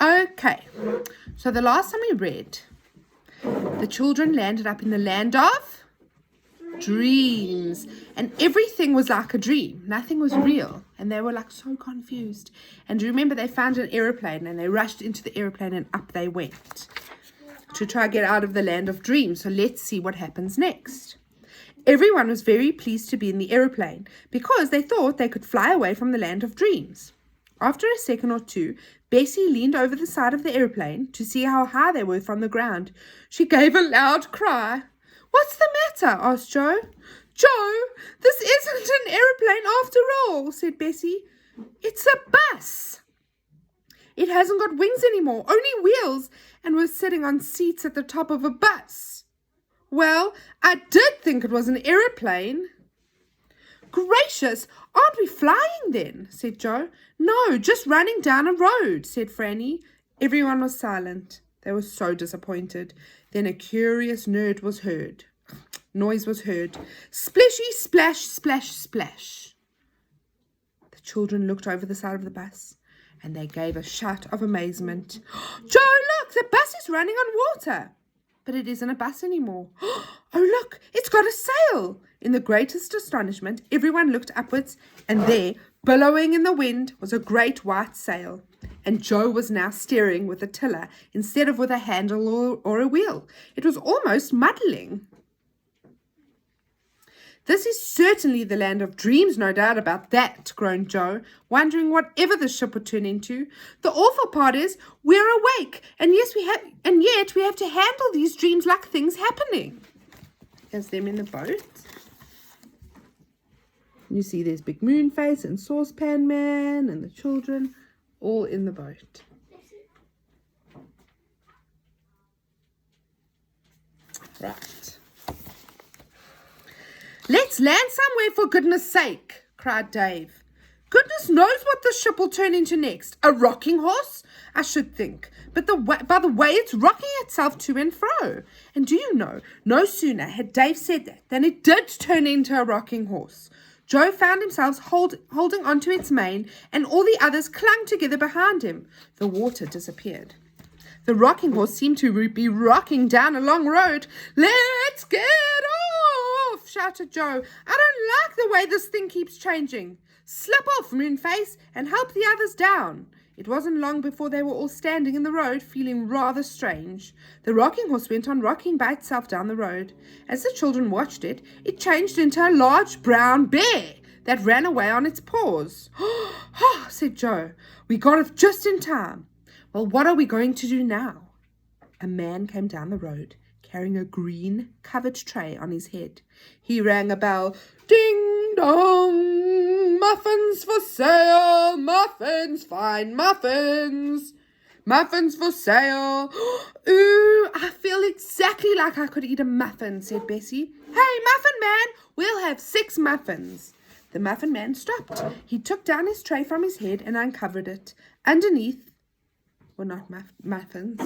Okay, so the last time we read, the children landed up in the land of dreams, and everything was like a dream. Nothing was real, and they were like so confused. And remember, they found an aeroplane, and they rushed into the aeroplane, and up they went to try to get out of the land of dreams. So let's see what happens next. Everyone was very pleased to be in the aeroplane because they thought they could fly away from the land of dreams. After a second or two, Bessie leaned over the side of the aeroplane to see how high they were from the ground. She gave a loud cry. "What's the matter?" asked Joe. "Joe, this isn't an aeroplane after all," said Bessie. "It's a bus. It hasn't got wings anymore, only wheels, and we're sitting on seats at the top of a bus." "Well, I did think it was an aeroplane." "Gracious, aren't we flying then?" said Joe. "No, just running down a road," said Franny. Everyone was silent. They were so disappointed. Then a curious noise was heard. Splishy, splash, splash, splash. The children looked over the side of the bus, and they gave a shout of amazement. "Joe, look, the bus is running on water." "But it isn't a bus anymore." "Oh, look, it's got a sail." In the greatest astonishment, everyone looked upwards, and there, billowing in the wind, was a great white sail. And Joe was now steering with a tiller instead of with a handle or a wheel. It was almost muddling. "This is certainly the land of dreams, no doubt about that," groaned Joe, wondering whatever the ship would turn into. "The awful part is we're awake, and yet we have to handle these dreams like things happening." There's them in the boat. You see there's Big Moonface and Saucepan Man and the children all in the boat. Right. "Let's land somewhere, for goodness sake," cried Dave. "Goodness knows what the ship will turn into next. A rocking horse, I should think. But by the way, it's rocking itself to and fro." And do you know, no sooner had Dave said that than it did turn into a rocking horse. Joe found himself holding onto its mane, and all the others clung together behind him. The water disappeared. The rocking horse seemed to be rocking down a long road. "Let's get off!" shouted Joe. "I don't like the way this thing keeps changing." "Slip off, Moonface, and help the others down." It wasn't long before they were all standing in the road, feeling rather strange. The rocking horse went on rocking by itself down the road. As the children watched it, it changed into a large brown bear that ran away on its paws. "Oh," said Joe, "we got it just in time. Well, what are we going to do now?" A man came down the road, carrying a green covered tray on his head. He rang a bell. "Ding dong! Muffins for sale! Muffins, fine muffins! Muffins for sale!" "Ooh, I feel exactly like I could eat a muffin," said Bessie. "Hey, Muffin Man, we'll have 6 muffins." The Muffin Man stopped. He took down his tray from his head and uncovered it. Underneath were not muffins,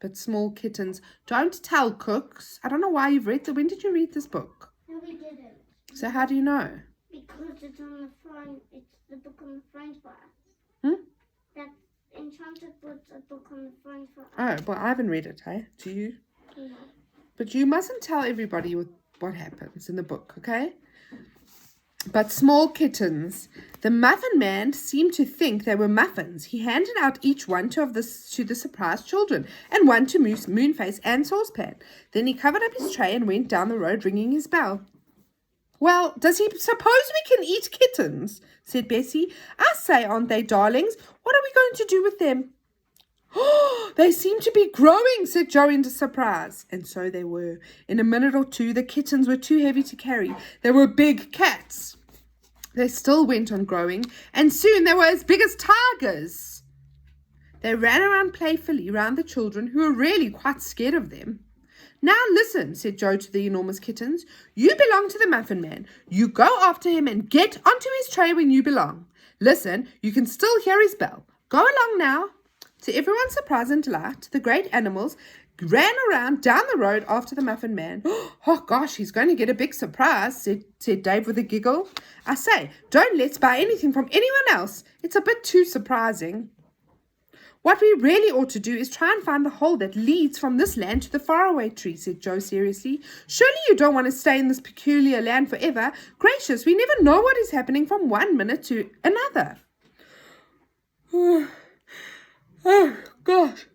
but small kittens. Don't tell, Cooks. I don't know why you've read when did you read this book? No, we didn't. So how do you know? Because it's on the front. It's the book on the front for us. That Enchanted Book's a book on the front for us. Oh, well, I haven't read it, hey? Do you? No. But you mustn't tell everybody what happens in the book, okay? But small kittens. The Muffin Man seemed to think they were muffins. He handed out each one to the surprised children, and one to Moonface and Saucepan. Then he covered up his tray and went down the road ringing his bell. "Well, does he suppose we can eat kittens?" said Bessie. "I say, aren't they darlings? What are we going to do with them?" "Oh, they seem to be growing," said Joe in surprise. And so they were. In a minute or two, the kittens were too heavy to carry. They were big cats. They still went on growing, and soon they were as big as tigers. They ran around playfully round the children, who were really quite scared of them. "Now listen," said Joe to the enormous kittens. "You belong to the Muffin Man. You go after him and get onto his tray when you belong. Listen, you can still hear his bell. Go along now." To everyone's surprise and delight, the great animals ran around down the road after the Muffin Man. "Oh, gosh, he's going to get a big surprise," said Dave with a giggle. "I say, don't let's buy anything from anyone else. It's a bit too surprising." What we really ought to do is try and find the hole that leads from this land to the faraway tree, said Joe seriously. Surely you don't want to stay in this peculiar land forever. Gracious, we never know what is happening from one minute to another. Oh, gosh,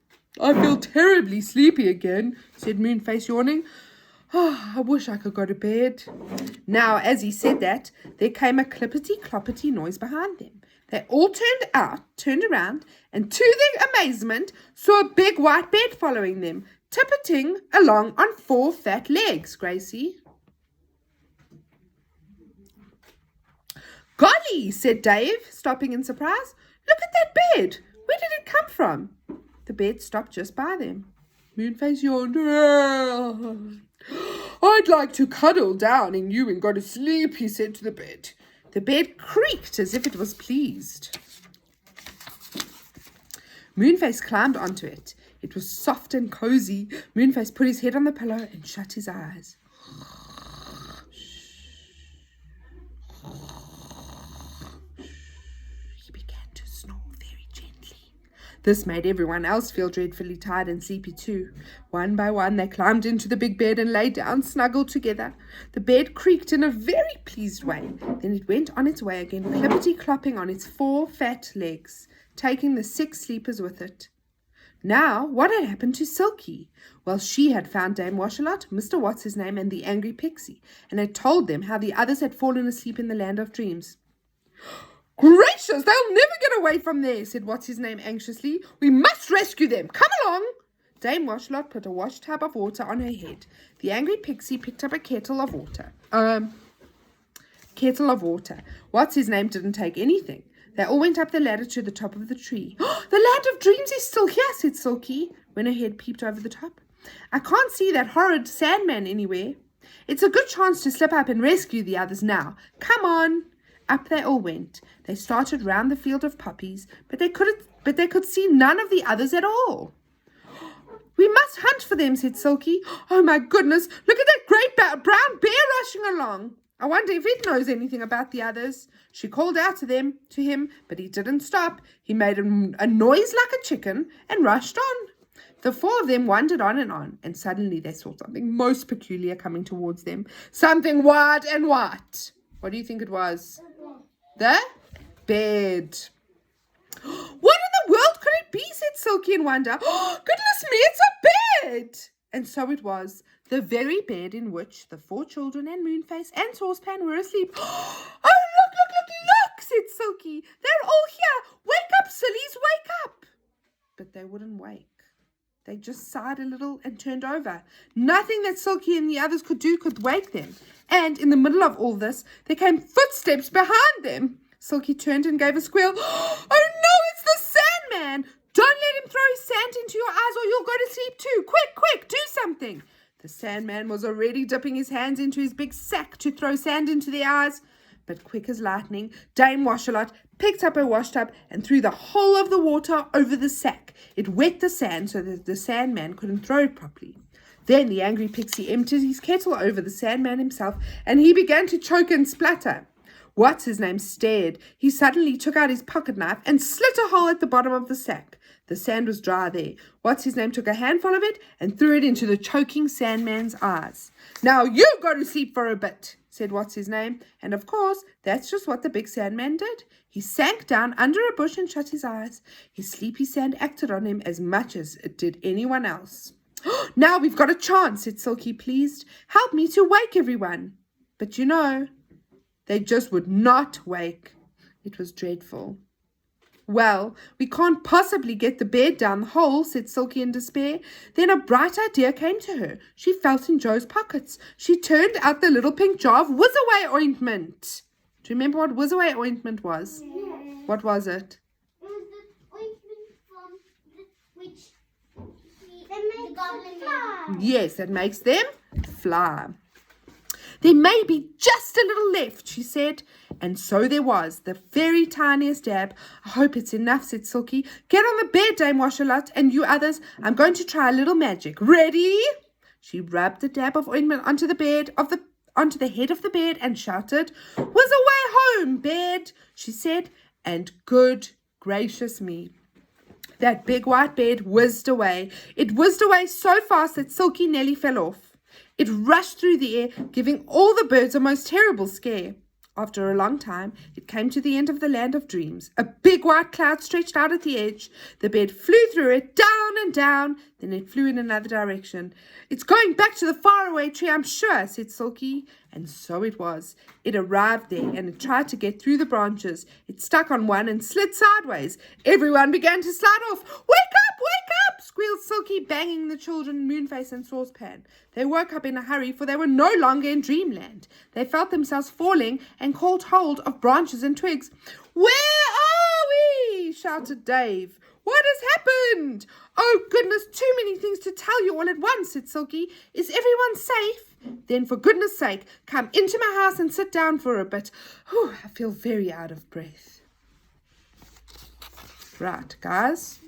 I feel terribly sleepy again, said Moonface, yawning. Oh, I wish I could go to bed. Now, as he said that, there came a clippity-cloppity noise behind them. They all turned around, and to their amazement, saw a big white bed following them, tippeting along on 4 fat legs, Gracie. Golly, said Dave, stopping in surprise. Look at that bed. Where did it come from? The bed stopped just by them. Moonface yawned. I'd like to cuddle down in you and go to sleep, he said to the bed. The bed creaked as if it was pleased. Moonface climbed onto it. It was soft and cozy. Moonface put his head on the pillow and shut his eyes. He began to snore very gently. This made everyone else feel dreadfully tired and sleepy too. One by one, they climbed into the big bed and lay down snuggled together. The bed creaked in a very pleased way. Then it went on its way again, clippity-clopping on its 4 fat legs, taking the 6 sleepers with it. Now, what had happened to Silky? Well, she had found Dame Washalot, Mr. What's-his-name, and the angry Pixie, and had told them how the others had fallen asleep in the land of dreams. Gracious, they'll never get away from there, said What's-his-name anxiously. We must rescue them. Come along. Dame Washalot put a wash tub of water on her head. The angry Pixie picked up a kettle of water. What's-his-name didn't take anything. They all went up the ladder to the top of the tree. Oh, the land of dreams is still here, said Silky, when her head peeped over the top. I can't see that horrid Sandman anywhere. It's a good chance to slip up and rescue the others now. Come on. Up they all went. They started round the field of poppies, but they could see none of the others at all. We must hunt for them, said Silky. Oh, my goodness, look at that great brown bear rushing along. I wonder if it knows anything about the others. She called out to him, but he didn't stop. He made a noise like a chicken and rushed on. The 4 of them wandered on, and suddenly they saw something most peculiar coming towards them. Something white and white. What do you think it was? The bed. What in the world could it be, said Silky in wonder. Oh, goodness me, it's a bed! And so it was, the very bed in which the 4 children and Moonface and Saucepan were asleep. Oh, look, said Silky. They're all here. Wake up, sillies, wake up. But they wouldn't wake. They just sighed a little and turned over. Nothing that Silky and the others could do could wake them. And in the middle of all this, there came footsteps behind them. Silky turned and gave a squeal. Oh, no, it's the Sandman. Don't let him throw his sand into your eyes or you'll go to sleep too. Quick, do something. The Sandman was already dipping his hands into his big sack to throw sand into their eyes. But quick as lightning, Dame Washalot picked up her washtub and threw the whole of the water over the sack. It wet the sand so that the Sandman couldn't throw it properly. Then the angry Pixie emptied his kettle over the Sandman himself, and he began to choke and splatter. What's-his-name stared. He suddenly took out his pocket knife and slit a hole at the bottom of the sack. The sand was dry there. What's-his-name took a handful of it and threw it into the choking Sandman's eyes. Now you go to sleep for a bit, said What's-his-name. And of course, that's just what the big Sandman did. He sank down under a bush and shut his eyes. His sleepy sand acted on him as much as it did anyone else. Now we've got a chance, said Silky, pleased. Help me to wake everyone. But you know, they just would not wake. It was dreadful. Well, we can't possibly get the bed down the hole, said Silky in despair. Then a bright idea came to her. She felt in Joe's pockets. She turned out the little pink jar of Whizzaway ointment. Do you remember what Whizzaway ointment was? Yes. What was it? It was the ointment from which the goblin fly. Yes, that makes them fly. There may be just a little left, she said. And so there was, the very tiniest dab. I hope it's enough, said Silky. Get on the bed, Dame Washalot, and you others. I'm going to try a little magic. Ready? She rubbed the dab of ointment onto the head of the bed and shouted, "Whiz away home, bed," she said, and good gracious me, That big white bed whizzed away. It whizzed away so fast that Silky nearly fell off. It rushed through the air, giving all the birds a most terrible scare. After a long time, it came to the end of the land of dreams. A big white cloud stretched out at the edge. The bed flew through it, down and down. Then it flew in another direction. It's going back to the faraway tree, I'm sure, said Silky. And so it was. It arrived there and it tried to get through the branches. It stuck on one and slid sideways. Everyone began to slide off. Wake up! Wake up! Squealed Silky, banging the children Moonface and Saucepan. They woke up in a hurry, for they were no longer in dreamland. They felt themselves falling and caught hold of branches and twigs. Where are we? Shouted Dave. What has happened? Oh, goodness, too many things to tell you all at once, said Silky. Is everyone safe? Then, for goodness sake, come into my house and sit down for a bit. Whew, I feel very out of breath. Right, guys.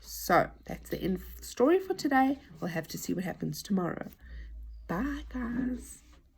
So, that's the end of the story for today. We'll have to see what happens tomorrow. Bye, guys.